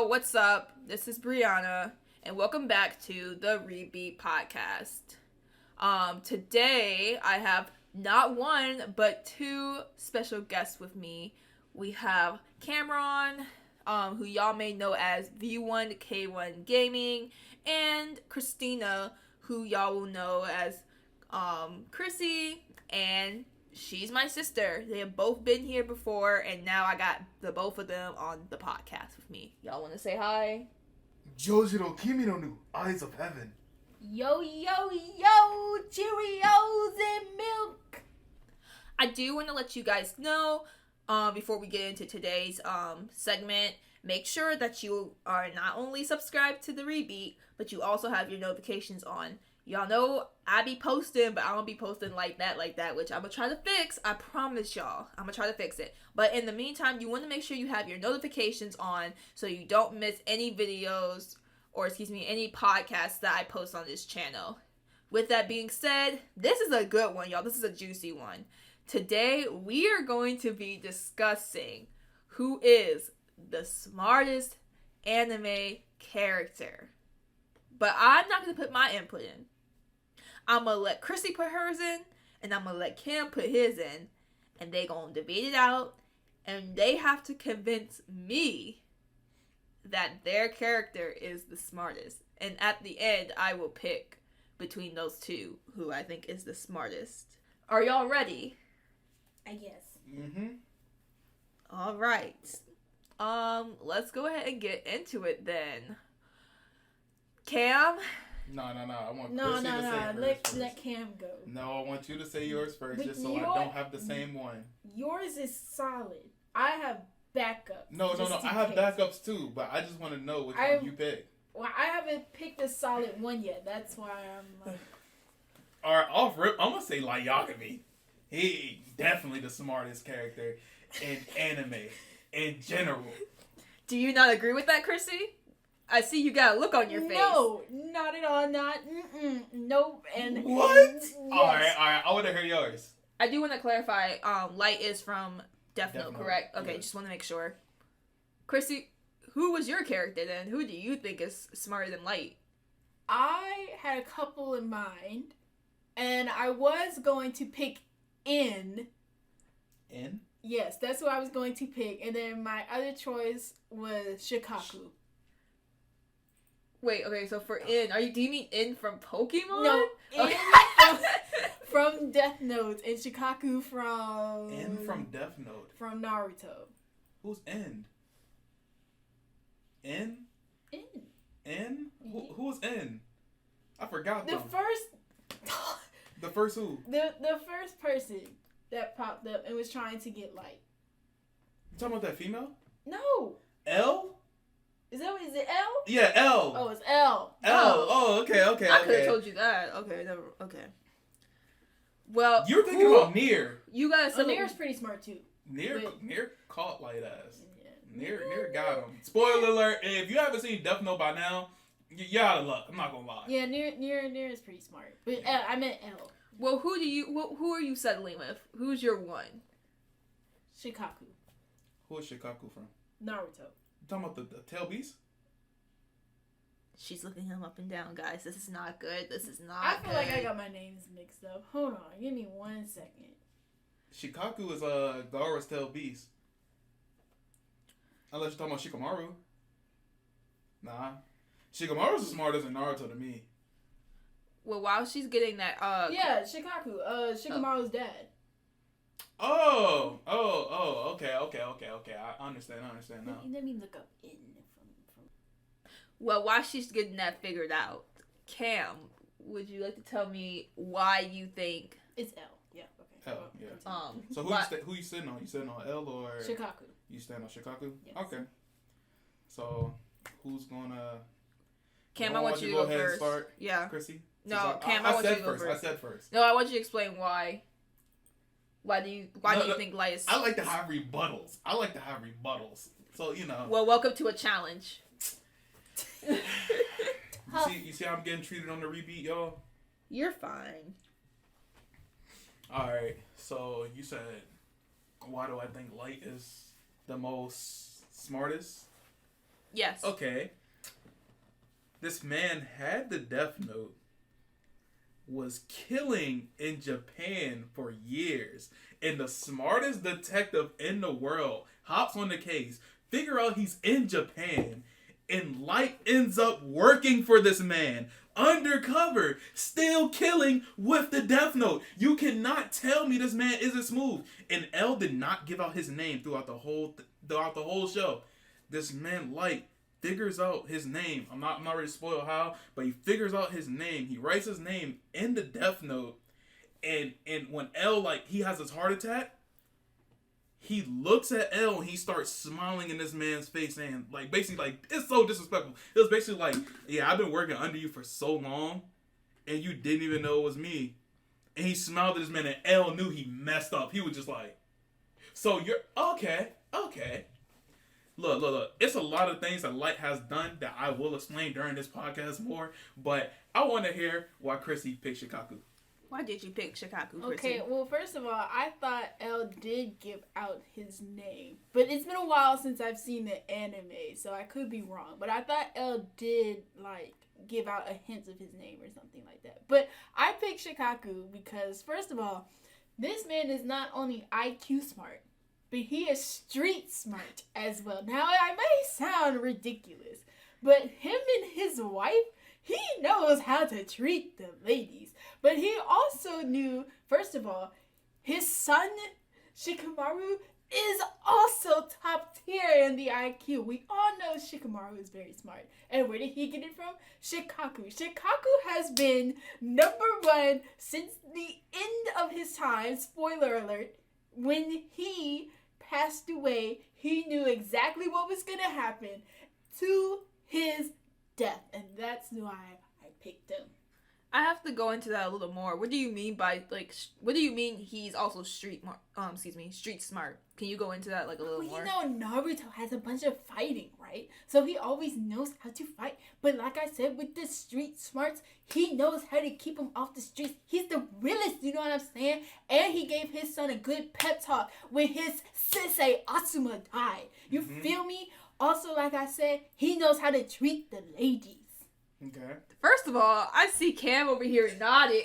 what's up? This is Brianna, and welcome back to the Rebeat Podcast. Today I have not one, but two special guests with me. We have Cameron, who y'all may know as V1K1 Gaming, and Christina, who y'all will know as Chrissy, and she's my sister. They have both been here before, and now I got the both of them on the podcast with me. Y'all want to say hi? Jojiro Kimi no Nu, Eyes of Heaven. Yo, Cheerios and milk. I do want to let you guys know, before we get into today's segment, make sure that you are not only subscribed to the Rebeat, but you also have your notifications on. Y'all know I be posting, but I don't be posting like that, which I'm going to try to fix. I promise y'all. I'm going to try to fix it. But in the meantime, you want to make sure you have your notifications on so you don't miss any videos or, any podcasts that I post on this channel. With that being said, this is a good one, y'all. This is a juicy one. Today, we are going to be discussing who is the smartest anime character. But I'm not going to put my input in. I'm going to let Chrissy put hers in, and I'm going to let Kim put his in, and they going to debate it out, and they have to convince me that their character is the smartest. And at the end, I will pick between those two who I think is the smartest. Are y'all ready? I guess. Mm-hmm. All right. Let's go ahead and get into it then. Cam? No. I want No. Chrissy to say hers first. Let Cam go. No, I want you to say yours first, But just so I don't have the same one. Yours is solid. I have backup. No. I have backups too, but I just want to know which one you pick. Well, I haven't picked a solid one yet. That's why I'm like... Alright, off rip, I'm going to say Light Yagami. He definitely the smartest character in anime in general. Do you not agree with that, Chrissy? I see you got a look on your face. No, not at all. Nope. And What? Yes. Alright, I want to hear yours. I do want to clarify, Light is from Death Note, correct? Okay, yes. Just want to make sure. Chrissy, who was your character then? Who do you think is smarter than Light? I had a couple in mind, and I was going to pick In. In? Yes, that's what I was going to pick. And then my other choice was Shikaku. Wait, okay, so for In, do you mean In from Pokemon? No, In Okay. from Death Note and Shikaku from... In from Death Note. From Naruto. Who's In? In? In. In? Who's In? I forgot The them. first... The first who? The first person that popped up and was trying to get Light. You talking about that female? No. L? Is it L? Yeah, L. Oh, it's L. L. Oh, okay. I could have told you that. Okay. Well, You're thinking about Nier. You guys So Nier's pretty smart too. Nier Wait. caught Light ass. Yeah. Nier got him. Spoiler alert, if you haven't seen Death Note by now, you're out of luck. I'm not gonna lie. Yeah, Nier is pretty smart. But I meant L. Well, who are you settling with? Who's your one? Shikaku. Who is Shikaku from? Naruto. You talking about the Tail Beast? She's looking him up and down, guys. This is not good. This is not I feel like I good. got my names mixed up. Hold on. Give me 1 second. Shikaku is Gaara's Tail Beast. Unless you're talking about Shikamaru. Nah. Shikamaru's smarter than Naruto to me. Well, while she's getting that, Yeah, Shikaku. Shikamaru's dad. Oh, okay. I understand now. Let me look up in from. Well, while she's getting that figured out, Cam, would you like to tell me why you think It's L. Yeah. Okay. L, yeah. So who you sitting on? You sitting on L or Shikaku. You stand on Shikaku? Yes. Okay. So who's gonna? Cam, I want you to go ahead and first. start, Yeah. Chrissy. No, Cam, I want you to go first. I said first. No, I want you to explain why. Why do you think Light is? I like to have rebuttals. So Well, welcome to a challenge. You see how I'm getting treated on the Rebeat, y'all? You're fine. Alright, so you said, why do I think Light is the most smartest? Yes. Okay. This man had the Death Note, was killing in Japan for years, and the smartest detective in the world hops on the case, figure out he's in Japan, and Light ends up working for this man undercover, still killing with the Death Note. You cannot tell me this man isn't smooth. And L did not give out his name throughout the whole show. This man Light figures out his name. I'm not ready to spoil how, but he figures out his name. He writes his name in the Death Note, and when L, like, he has his heart attack, he looks at L and he starts smiling in this man's face, and like basically like, it's so disrespectful. It was basically like, yeah, I've been working under you for so long, and you didn't even know it was me. And he smiled at this man, and L knew he messed up. He was just like, so you're okay. Look. It's a lot of things that Light has done that I will explain during this podcast more, but I want to hear why Chrissy picked Shikaku. Why did you pick Shikaku, Chrissy? Okay, well, first of all, I thought L did give out his name. But it's been a while since I've seen the anime, so I could be wrong. But I thought L did, like, give out a hint of his name or something like that. But I picked Shikaku because, first of all, this man is not only IQ smart, but he is street smart as well. Now, I may sound ridiculous, but him and his wife, he knows how to treat the ladies. But he also knew, first of all, his son, Shikamaru, is also top tier in the IQ. We all know Shikamaru is very smart. And where did he get it from? Shikaku. Shikaku has been #1 since the end of his time. Spoiler alert. When he passed away, he knew exactly what was going to happen to his death. And that's why I picked him. I have to go into that a little more. What do you mean by, like, what do you mean he's also street smart? Can you go into that, like, a little more? You know, Naruto has a bunch of fighting, right? So he always knows how to fight. But like I said, with the street smarts, he knows how to keep him off the streets. He's the realest, you know what I'm saying? And he gave his son a good pep talk when his sensei Asuma died. You feel me? Also, like I said, he knows how to treat the ladies. Okay. First of all, I see Cam over here nodding.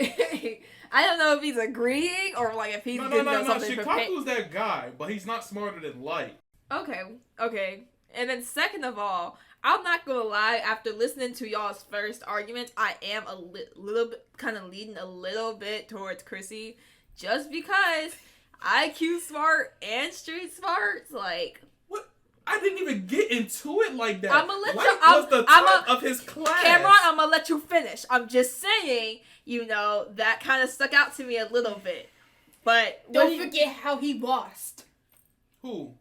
I don't know if he's agreeing or like if he's No. something. Shikaku's that guy, but he's not smarter than Light. Okay. And then second of all, I'm not gonna lie. After listening to y'all's first argument, I am a little bit kind of leaning a little bit towards Chrissy, just because IQ smart and street smart, like. I didn't even get into it like that. I'm gonna let Light you. was the top of his class. Cameron, I'm gonna let you finish. I'm just saying, you know, that kind of stuck out to me a little bit. But don't forget how he lost. Who?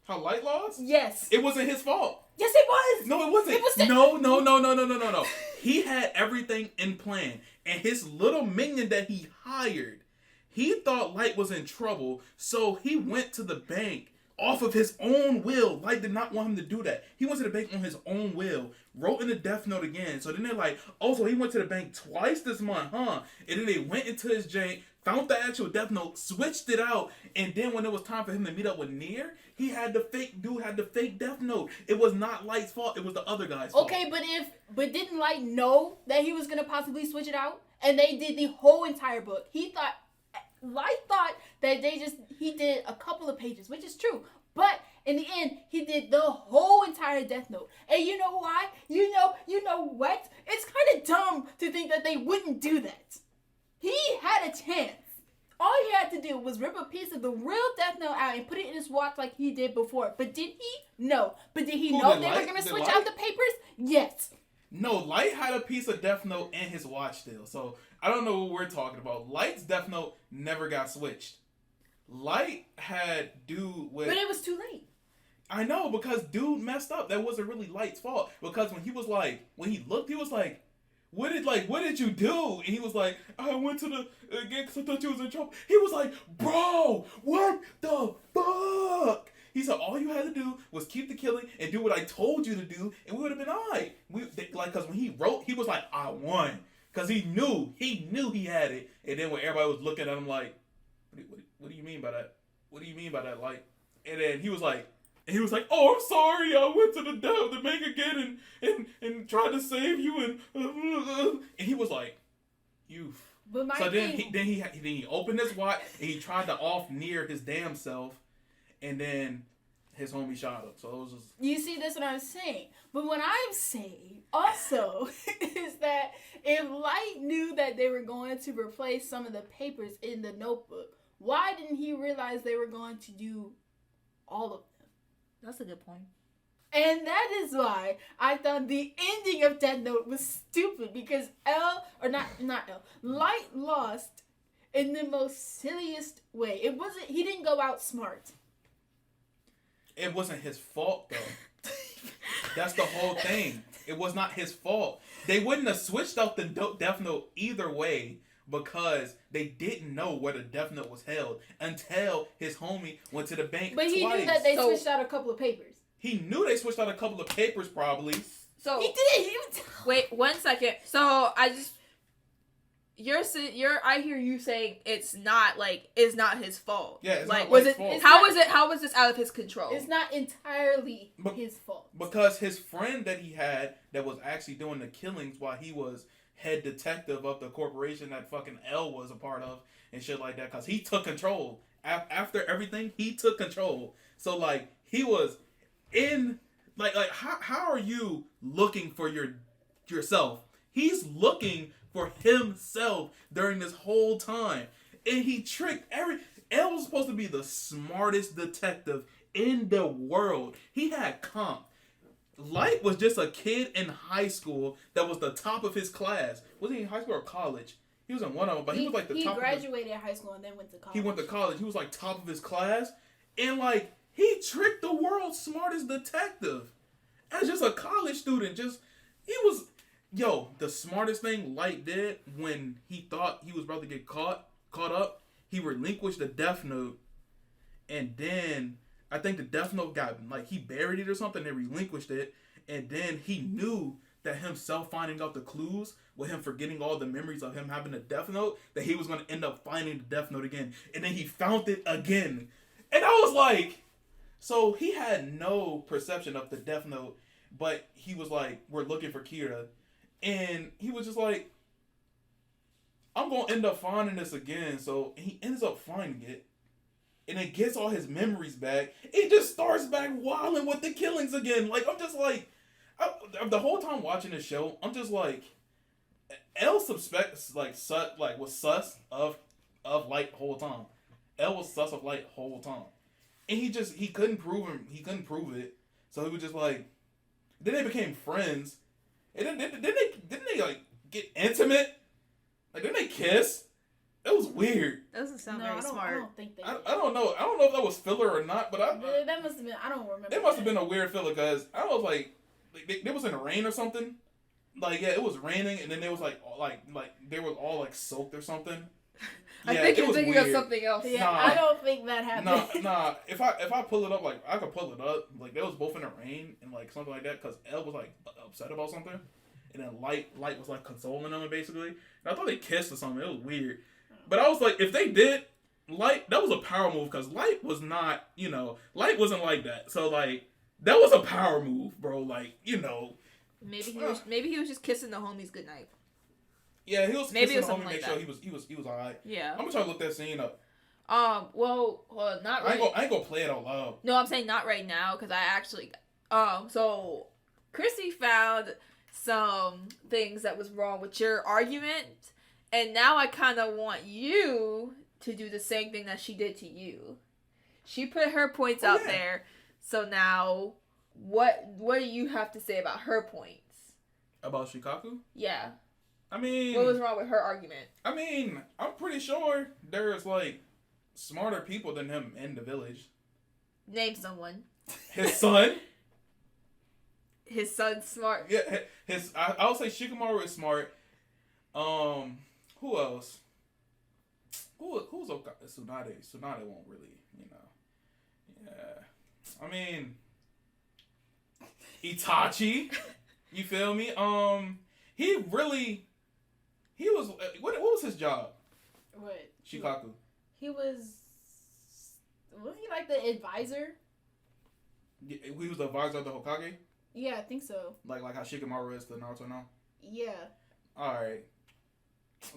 How Light lost? Yes. It wasn't his fault. Yes, it was. No, it wasn't. It was No. He had everything in plan, and his little minion that he hired, he thought Light was in trouble, so he went to the bank. Off of his own will. Light did not want him to do that. He went to the bank on his own will. Wrote in the Death Note again. So then they're like, oh, so he went to the bank twice this month, huh? And then they went into his jank, found the actual Death Note, switched it out, and then when it was time for him to meet up with Nier, he had the fake Death Note. It was not Light's fault. It was the other guy's fault. Okay, but didn't Light know that he was gonna possibly switch it out? And they did the whole entire book. Light thought that he did a couple of pages, which is true. But in the end, he did the whole entire Death Note. And you know why? You know what? It's kind of dumb to think that they wouldn't do that. He had a chance. All he had to do was rip a piece of the real Death Note out and put it in his watch like he did before. But did he? No. But did he know they were going to switch out the papers? Yes. No, Light had a piece of Death Note in his watch still. So I don't know what we're talking about. Light's Death Note never got switched. Light had Dude with... But it was too late. I know, because Dude messed up. That wasn't really Light's fault. Because when he looked, he was like, what did you do? And he was like, I went to the again because I thought you was in trouble. He was like, bro, what the fuck? He said all you had to do was keep the killing and do what I told you to do, and we would have been all right. Because when he wrote, he was like, I won. Because he knew he had it. And then when everybody was looking at him like, what do you mean by that? What do you mean by that? Like, and then he was like, And he was like, "Oh, I'm sorry. I went to the bank again and tried to save you." And he was like, "You." But my So then thing, he opened his watch and he tried to off near his damn self, and then his homie shot him. So it was just. you see, that's what I'm saying. But what I'm saying also is that if Light knew that they were going to replace some of the papers in the notebook, why didn't he realize they were going to do all of them? That's a good point. And that is why I thought the ending of Death Note was stupid, because Light lost in the most silliest way. He didn't go out smart. It wasn't his fault though. That's the whole thing. It was not his fault. They wouldn't have switched out the Death Note either way because they didn't know where the Death Note was held until his homie went to the bank But he twice. knew that they switched out a couple of papers. He knew they switched out a couple of papers probably. So He did. wait 1 second. So I hear you saying it's not his fault. Yeah, it's like not was Light's it fault. how was this out of his control? It's not entirely his fault. Because his friend that he had that was actually doing the killings while he was head detective of the corporation that fucking L was a part of and shit like that, because he took control. After everything, he took control. So, like, he was in... Like how are you looking for yourself? He's looking for himself during this whole time. And he tricked L was supposed to be the smartest detective in the world. He had comp. Light was just a kid in high school that was the top of his class. Was he in high school or college? He was in one of them, but he was like the top. He graduated high school and then went to college. He went to college. He was like top of his class. And like, he tricked the world's smartest detective. As just a college student, the smartest thing Light did when he thought he was about to get caught up, he relinquished the Death Note, and then I think the Death Note got, like, he buried it or something, and relinquished it, and then he knew that himself finding out the clues, with him forgetting all the memories of him having the Death Note, that he was going to end up finding the Death Note again, and then he found it again, and I was like, so he had no perception of the Death Note, but he was like, we're looking for Kira, and he was just like, I'm going to end up finding this again, so he ends up finding it, and then gets all his memories back. It just starts back wilding with the killings again. Like, I'm just like, the whole time watching this show, I'm just like, L suspects, like, was sus of Light the whole time. L was sus of Light the whole time. And he couldn't prove it. So he was just like, then they became friends. And then didn't they like get intimate? Like, didn't they kiss? That was weird. That doesn't sound very I smart. don't think they did. I don't know. I don't know if that was filler or not, but That must have been, I don't remember. it must have been a weird filler because I was like they was in the rain or something. Like, yeah, it was raining, and then it was like they were all like soaked or something. Yeah, I think it you're was thinking weird. of something else. Yeah, Nah. I don't think that happened. Nah. If I pull it up, like, I could pull it up. Like, they was both in the rain and like something like that because Elle was like upset about something, and then Light was like consoling them basically. And I thought they kissed or something. It was weird. But I was like, if they did, Light, that was a power move because Light was not, Light wasn't like that. So like, that was a power move, bro. Like, Maybe he was just kissing the homies goodnight. Yeah, he was Maybe kissing it the was homie, something make like sure he was alright. Yeah. I'm gonna try to look that scene up. Well, not right. I ain't gonna play it out loud. No, I'm saying not right now because I actually. So Chrissy found some things that was wrong with your argument, and now I kind of want you to do the same thing that she did to you. She put her points out there, so now what do you have to say about her points? About Shikaku? Yeah. I mean, What was wrong with her argument? I mean, I'm pretty sure there's like smarter people than him in the village. Name someone. His son. His son's smart. Yeah, I would say Shikamaru is smart. Who else? Who's Tsunade? Tsunade won't really, Yeah. I mean, Itachi. You feel me? He was. What was his job? What? Shikaku. He was he like the advisor? He was the advisor of the Hokage? Yeah, I think so. Like how Shikamaru is to Naruto now? Yeah. Alright.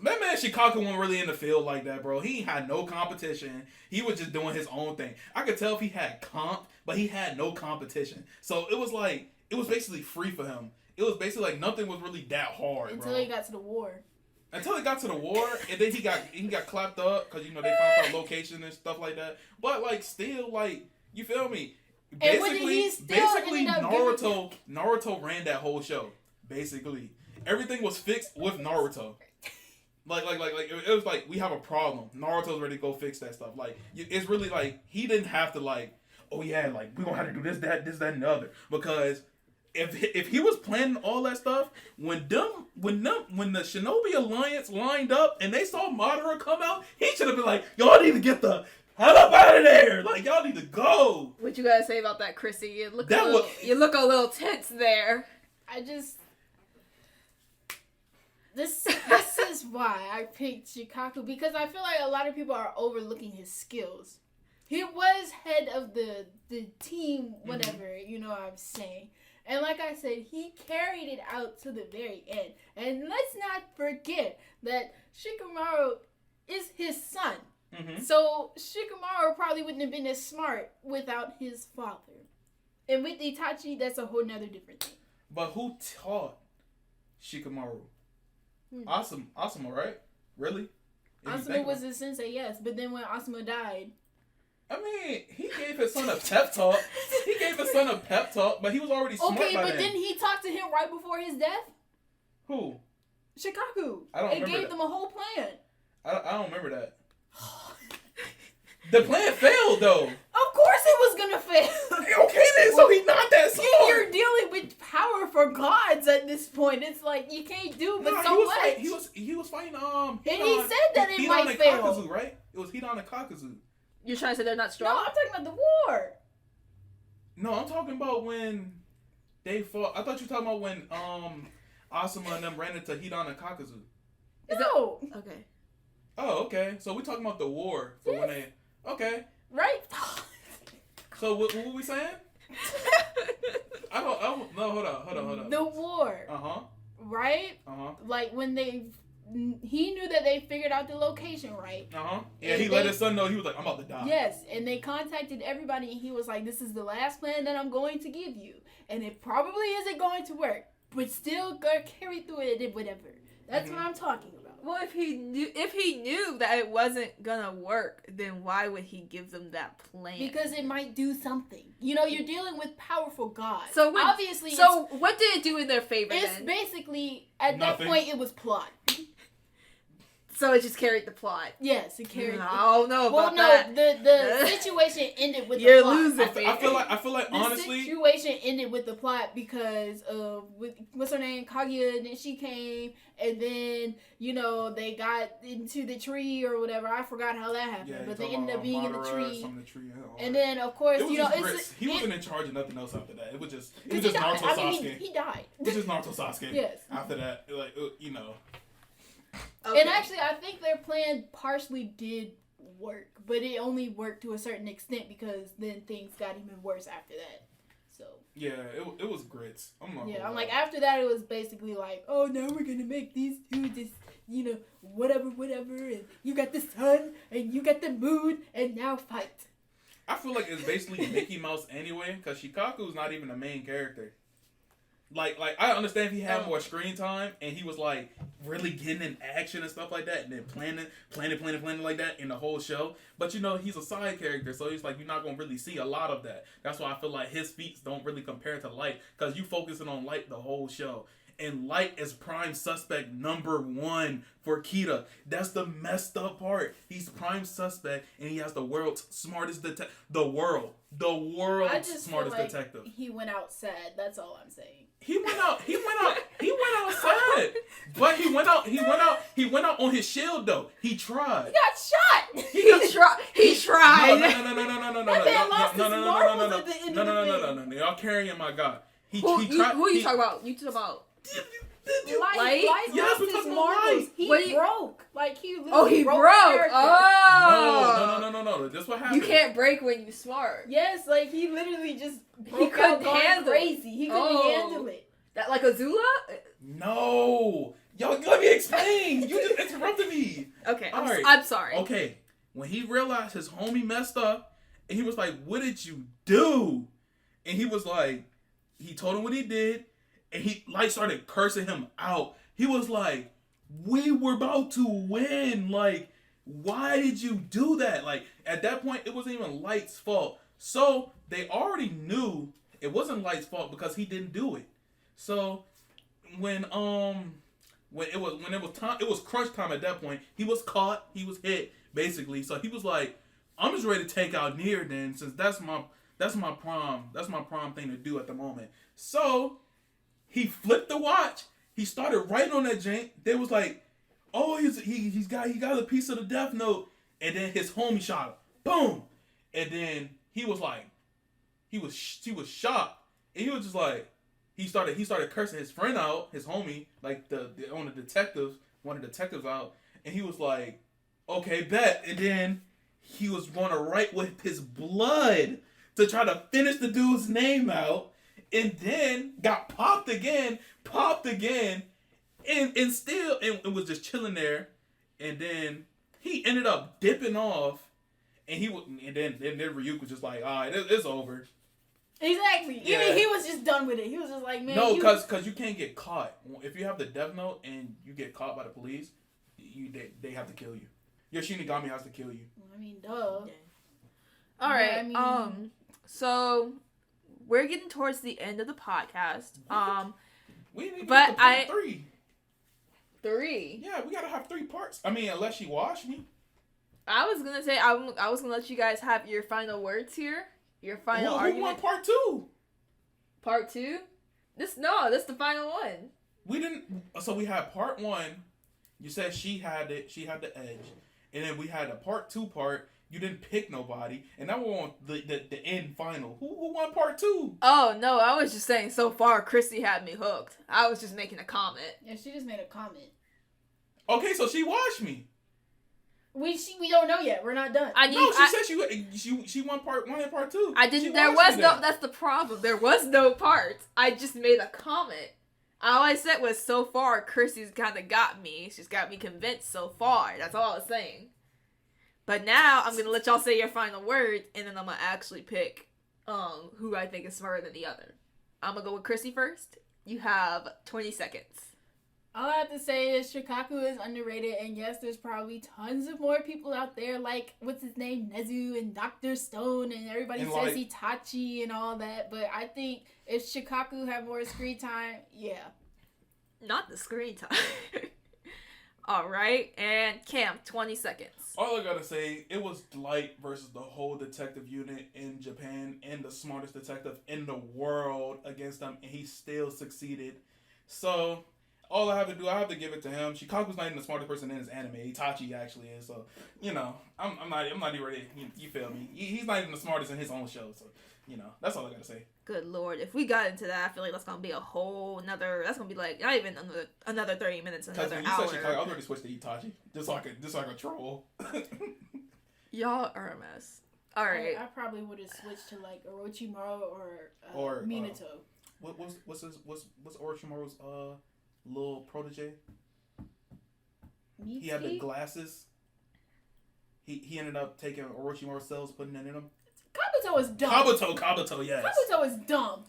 That man Shikaku wasn't really in the field like that, bro. He had no competition. He was just doing his own thing. I could tell if he had comp, but he had no competition. So it was like, it was basically free for him. It was basically like nothing was really that hard, Until he got to the war. Until he got to the war, and then he got clapped up because, you know, they found out location and stuff like that. But like still, like, you feel me? Basically Naruto ran that whole show. Basically, everything was fixed with Naruto. Like it was like, we have a problem. Naruto's ready to go fix that stuff. Like, it's really like he didn't have to like, oh yeah, like we gonna have to do this, that, and the other. Because if he was planning all that stuff, when the Shinobi Alliance lined up and they saw Madara come out, he should have been like, y'all need to get the hell up out of there. Like, y'all need to go. What you gotta say about that, Chrissy? You look a little tense there. This is why I picked Shikaku, because I feel like a lot of people are overlooking his skills. He was head of the team, whatever, you know what I'm saying. And like I said, he carried it out to the very end. And let's not forget that Shikamaru is his son. Mm-hmm. So Shikamaru probably wouldn't have been as smart without his father. And with Itachi, that's a whole nother different thing. But who taught Shikamaru? Asuma, right? Really? Asuma was his sensei, yes. But then when Asuma died... I mean, he gave his son a pep talk. But he was already smart by but then he talked to him right before his death? Who? Shikaku. I don't remember gave them a whole plan. I don't remember that. The plan failed, though. Of course it was gonna fail. Okay then, so he's not that smart. You're dealing with power for gods at this point. It's like you can't do but so much. He was fighting and he said that it might fail. Kakazu, right? It was Hidan and Kakazu. You're trying to say they're not strong? No, I'm talking about the war. No, I'm talking about when they fought. I thought you were talking about when Asuma and them ran into Hidan and Kakazu. No. Okay. Oh, okay. So we're talking about the war for when they. Okay. Right. So what were we saying? I don't. No, hold on. The war. Right. Like when he knew that they figured out the location, right? Yeah, he let his son know. He was like, I'm about to die. Yes, and they contacted everybody, and he was like, this is the last plan that I'm going to give you. And it probably isn't going to work, but still gonna carry through it and whatever. That's what I'm talking about. Well, if he knew that it wasn't gonna work, then why would he give them that plan? Because it might do something. You know, you're dealing with powerful gods. So what did it do in their favor? It's basically at that point it was plot. So it just carried the plot. Yes, it carried. I don't know about that. The situation ended with You're the plot. losing. I feel like honestly, the situation ended with the plot because of what's her name, Kaguya. Then she came, and then they got into the tree or whatever. I forgot how that happened, but they ended up being in the tree. And then of course he wasn't in charge of nothing else after that. It was just Naruto Sasuke. He died. It was just Naruto Sasuke. Yes. After that, Okay. And actually, I think their plan partially did work, but it only worked to a certain extent because then things got even worse after that. So yeah, it was grits. I'm like, after that, it was basically like, oh, now we're gonna make these two just whatever, and you got the sun and you got the moon, and now fight. I feel like it's basically Mickey Mouse anyway, because Shikaku's not even the main character. Like I understand if he had more screen time and he was like really getting in action and stuff like that, and then planning like that in the whole show. But he's a side character, so he's like, you're not gonna really see a lot of that. That's why I feel like his feats don't really compare to Light, because you focusing on Light the whole show. And Light is prime suspect number 1 for Kita. That's the messed up part. He's prime suspect, and he has the world's smartest detective. The world's smartest detective. He went out sad. That's all I'm saying. He went out sad. But he went out on his shield though. He tried. He got shot. He tried. No. That man lost his marbles at the end of the No. Y'all carrying my guy. Who are you talking about? You talking about Light Yes, lost his marbles. He broke. Like, he literally Oh, he broke broke. character. Oh. No. This what happened. You can't break when you smart. Yes, like, he literally just broke couldn't out going handle it. crazy. He couldn't Oh. handle it. That like Azula? No. Yo, let me explain. You just interrupted me. Okay, All right. I'm sorry. Okay. When he realized his homie messed up, and he was like, "What did you do?" And he was like, he told him what he did, and he like started cursing him out. He was like, "We were about to win. Like, why did you do that?" Like, at that point, it wasn't even Light's fault. So they already knew it wasn't Light's fault because he didn't do it. So when it was time, it was crunch time at that point. He was caught, he was hit, basically. So he was like, "I'm just ready to take out Nier then, since that's my prime thing to do at the moment." So he flipped the watch. He started writing on that jank. They was like, "Oh, he got a piece of the Death Note," and then his homie shot him. Boom, and then he was like, he was shocked, and he was just like, he started cursing his friend out, his homie, like one of the detectives out, and he was like, "Okay, bet," and then he was going to write with his blood to try to finish the dude's name out, and then got popped again, and still, and was just chilling there, and then he ended up dipping off, and then Ryuk was just like, "All right, it's over." Exactly. Yeah. Even he was just done with it. He was just like, man. No, because you can't get caught. If you have the Death Note and you get caught by the police, they have to kill you. Your Shinigami has to kill you. I mean, duh. All right. Yeah, I mean- So we're getting towards the end of the podcast. We didn't even But get to part 3. 3. Yeah, we gotta have 3 parts. I mean, unless you wash me. I was gonna say I was gonna let you guys have your final words here. Your final Who argument. won part 2? Part 2. This the final one. We didn't. So we had part 1. You said she had it. She had the edge, and then we had a part 2 part. You didn't pick nobody, and now we're on the end final. Who won part 2? Oh no, I was just saying. So far, Chrissy had me hooked. I was just making a comment. Yeah, she just made a comment. Okay, so she washed me. We don't know yet. We're not done. She won part 1 and part 2. I didn't. She There washed was me no. then. That's the problem. There was no part. I just made a comment. All I said was, so far, Chrissy's kind of got me. She's got me convinced so far. That's all I was saying. But now I'm gonna let y'all say your final word, and then I'm gonna actually pick who I think is smarter than the other. I'm gonna go with Chrissy first. You have 20 seconds. All I have to say is Shikaku is underrated, and yes, there's probably tons of more people out there like, what's his name, Nezu and Dr. Stone, and everybody And says Itachi and all that, but I think if Shikaku had more screen time, yeah. Not the screen time. All right, and Cam, 20 seconds. All I gotta say, it was Light versus the whole detective unit in Japan and the smartest detective in the world against them, and he still succeeded. So all I have to do, I have to give it to him. Shikaku's not even the smartest person in his anime. Itachi actually is. So I'm not even ready. You feel me? He's not even the smartest in his own show. So that's all I gotta say. Good lord, if we got into that, I feel like that's gonna be a whole another. That's gonna be like not even another 30 minutes, Because another when you hour. said Chicago, I already switched to Itachi, just like a troll. Y'all are a mess. All right. I probably would have switched to like Orochimaru Or, Minato. What's Orochimaru's little protege? He had the glasses. He ended up taking Orochimaru's cells, putting it in him. Kabuto was dumb. Kabuto, yes. Kabuto was dumb.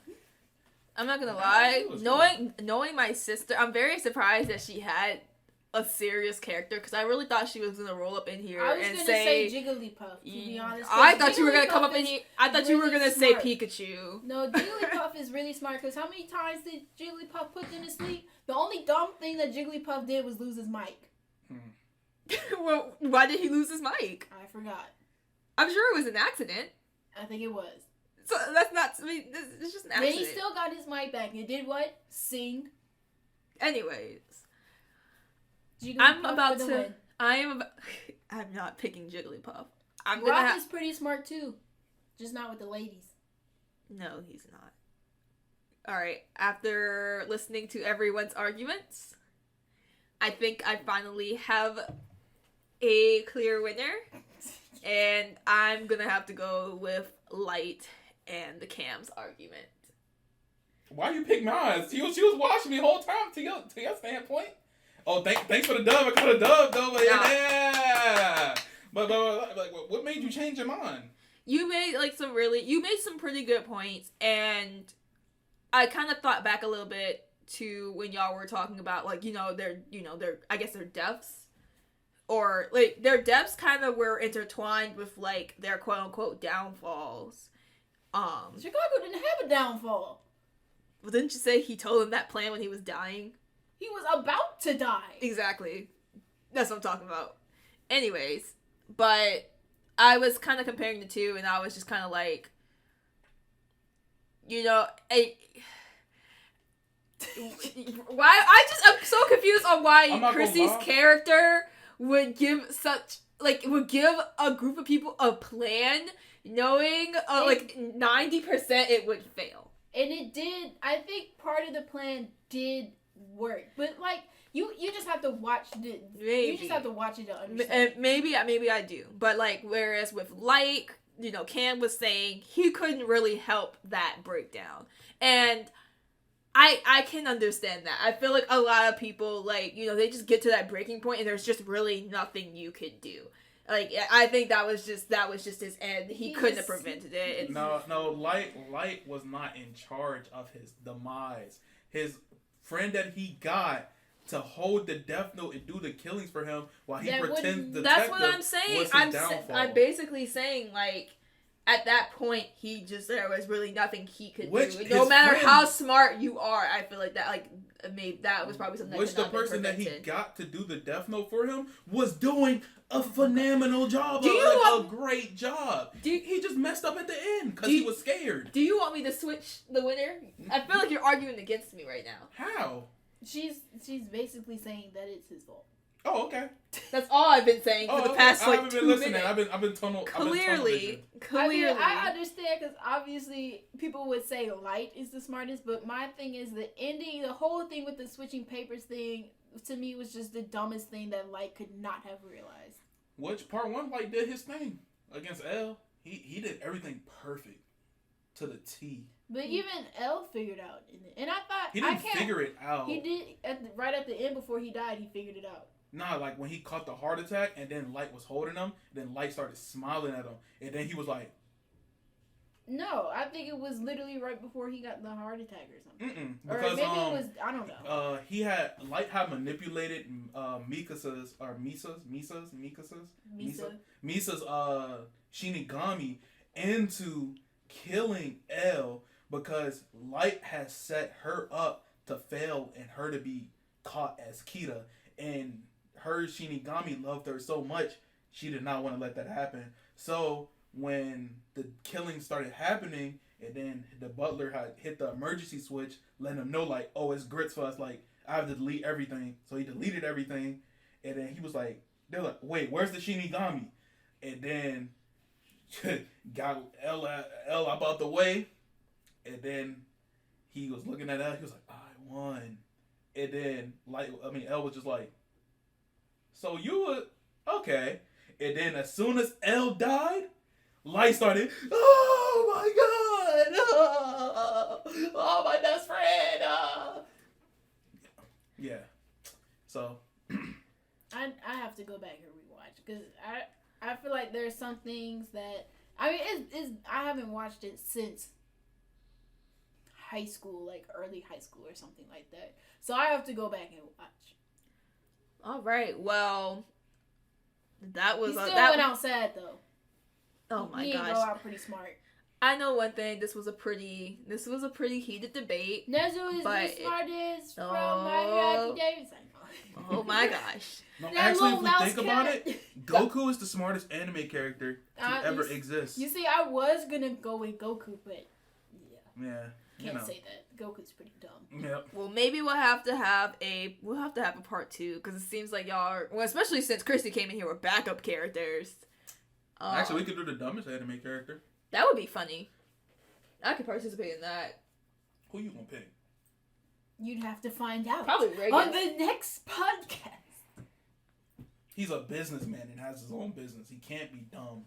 I'm not gonna lie. was Knowing my sister, I'm very surprised that she had a serious character because I really thought she was gonna roll up in here I was and gonna say Jigglypuff, to be honest. I thought you were gonna Jigglypuff come up in is here. I thought you were really gonna smart. say Pikachu. No, Jigglypuff is really smart because how many times did Jigglypuff put them to sleep? The only dumb thing that Jigglypuff did was lose his mic. Well, why did he lose his mic? I forgot. I'm sure it was an accident. I think it was. So that's not. I mean, it's just an Then accident. he still got his mic back. It did what? Sing. Anyways, Jigglypuff I'm about for the to. win. I'm not picking Jigglypuff. I'm Rock gonna. is pretty smart too, just not with the ladies. No, he's not. All right. After listening to everyone's arguments, I think I finally have a clear winner, and I'm gonna have to go with Light and the Cam's argument. Why you pick mine? She was watching me the whole time to your standpoint. Oh, thanks for the dub. I got a dub though. But yeah. But like, what made you change your mind? You made some pretty good points, and I kind of thought back a little bit to when y'all were talking about like their I guess their deaths, or like their deaths kind of were intertwined with like their quote unquote downfalls. Chicago didn't have a downfall. Well, didn't you say he told him that plan when he was dying? He was about to die. Exactly. That's what I'm talking about. Anyways, but I was kind of comparing the two, and I was just kind of like, I'm so confused on why Chrissy's character would give a group of people a plan, knowing like 90% it would fail. And it did. I think part of the plan did work, but like you just have to watch it. Maybe. You just have to watch it to understand. Maybe I do, but like whereas with Light, Cam was saying he couldn't really help that breakdown, and I can understand that. I feel like a lot of people they just get to that breaking point and there's just really nothing you could do. Like, I think that was just his end. He couldn't have prevented it. No, Light was not in charge of his demise. His friend that he got to hold the Death Note and do the killings for him while he pretends the That's what I'm saying. I'm basically saying, like, at that point, there was really nothing he could do. No matter how smart you are, I feel like that, like, maybe that was probably something that could not be prevented. The person that he got to do the Death Note for him was doing a phenomenal job, a great job. He just messed up at the end because he was scared. Do you want me to switch the winner? I feel like you're arguing against me right now. How? She's basically saying that it's his fault. Oh, okay. That's all I've been saying for the past I haven't 2 been listening. minutes. I've been tunnel. Clearly. I understand because obviously people would say Light is the smartest, but my thing is the ending, the whole thing with the switching papers thing, to me was just the dumbest thing that Light could not have realized. Which part 1 Light did his thing against L. He did everything perfect to the T. But even L figured out, and I thought he didn't figure it out. He did right at the end before he died. He figured it out. Nah, like when he caught the heart attack, and then Light was holding him. Then Light started smiling at him, and then he was like, "No, I think it was literally right before he got the heart attack or something." Because or maybe it was, I don't know. Light had manipulated Misa's Shinigami into killing L because Light has set her up to fail and her to be caught as Kita, and her Shinigami loved her so much she did not want to let that happen. So when the killing started happening, and then the butler had hit the emergency switch, letting him know like, oh, it's grits for us, like I have to delete everything. So he deleted everything, and then he was like, they're like, wait, where's the Shinigami? And then got L up out the way, and then he was looking at L. He was like, I won. And then L was just like, so you were okay. And then as soon as L died, Light started, oh my god, oh my best friend. Yeah. So I have to go back and rewatch because I feel like there's some things that it's I haven't watched it since high school, like early high school or something like that. So I have to go back and watch. All right. Well, that was he still went out sad though. Oh my gosh. He didn't go out pretty smart. I know one thing. This was a pretty heated debate. Nezu is the smartest from My Hero Academia. Oh my gosh. No, actually, if we think about it, Goku is the smartest anime character to ever exist. You see, I was gonna go with Goku, but yeah, can't say that. Goku's pretty dumb. Yep. Well, maybe we'll have to have a part 2 because it seems like y'all are, well, especially since Christy came in here with backup characters. Actually, we could do the dumbest anime character. That would be funny. I could participate in that. Who you gonna pick? You'd have to find out. Probably Reagan. On the next podcast. He's a businessman and has his own business. He can't be dumb.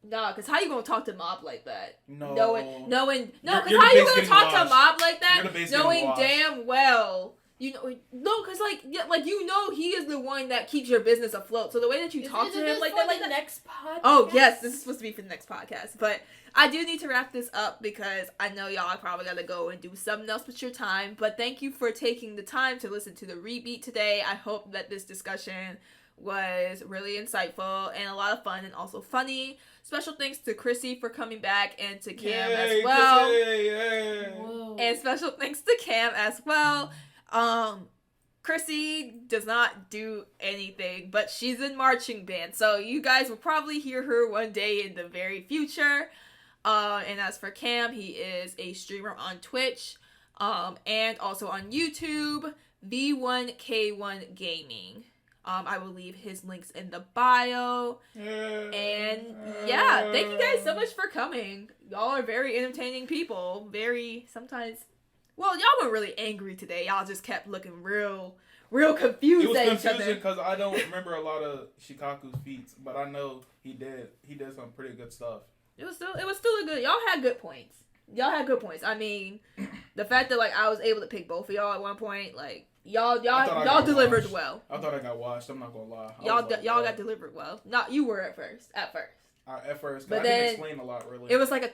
Nah, because how you gonna talk to Mob like that? No. Knowing, no, because You're how the you base gonna getting talk to washed. Mob like that? You're the base getting Knowing washed. damn well, you know, no, because like you know, he is the one that keeps your business afloat. So the way that you talk to him like that, next podcast. Oh yes, this is supposed to be for the next podcast, but I do need to wrap this up because I know y'all probably gotta go and do something else with your time. But thank you for taking the time to listen to the Rebeat today. I hope that this discussion was really insightful and a lot of fun and also funny. Special thanks to Chrissy for coming back and to Cam as well. Whoa. And special thanks to Cam as well. Chrissy does not do anything, but she's in marching band, so you guys will probably hear her one day in the very future. And as for Cam, he is a streamer on Twitch, and also on YouTube, V1K1 Gaming. I will leave his links in the bio. And yeah, thank you guys so much for coming. Y'all are very entertaining people. Very, sometimes, well, y'all weren't really angry today. Y'all just kept looking real confused at It was each other. confusing because I don't remember a lot of Shikaku's feats, but I know he did some pretty good stuff. It was still a good. Y'all had good points. I mean, the fact that like I was able to pick both of y'all at one point, like y'all delivered washed. well. I thought I got washed. I'm not gonna lie. Y'all got delivered well. Not you were at first. At first, But I then didn't explain a lot really. It was like a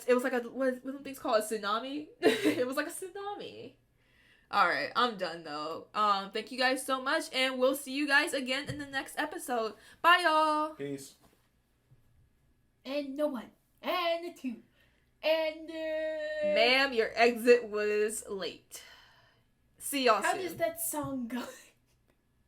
what are things called, a tsunami? It was like a tsunami. All right, I'm done though. Thank you guys so much, and we'll see you guys again in the next episode. Bye, y'all. Peace. And no one. And the two. And Ma'am, your exit was late. See y'all soon. how does that song go?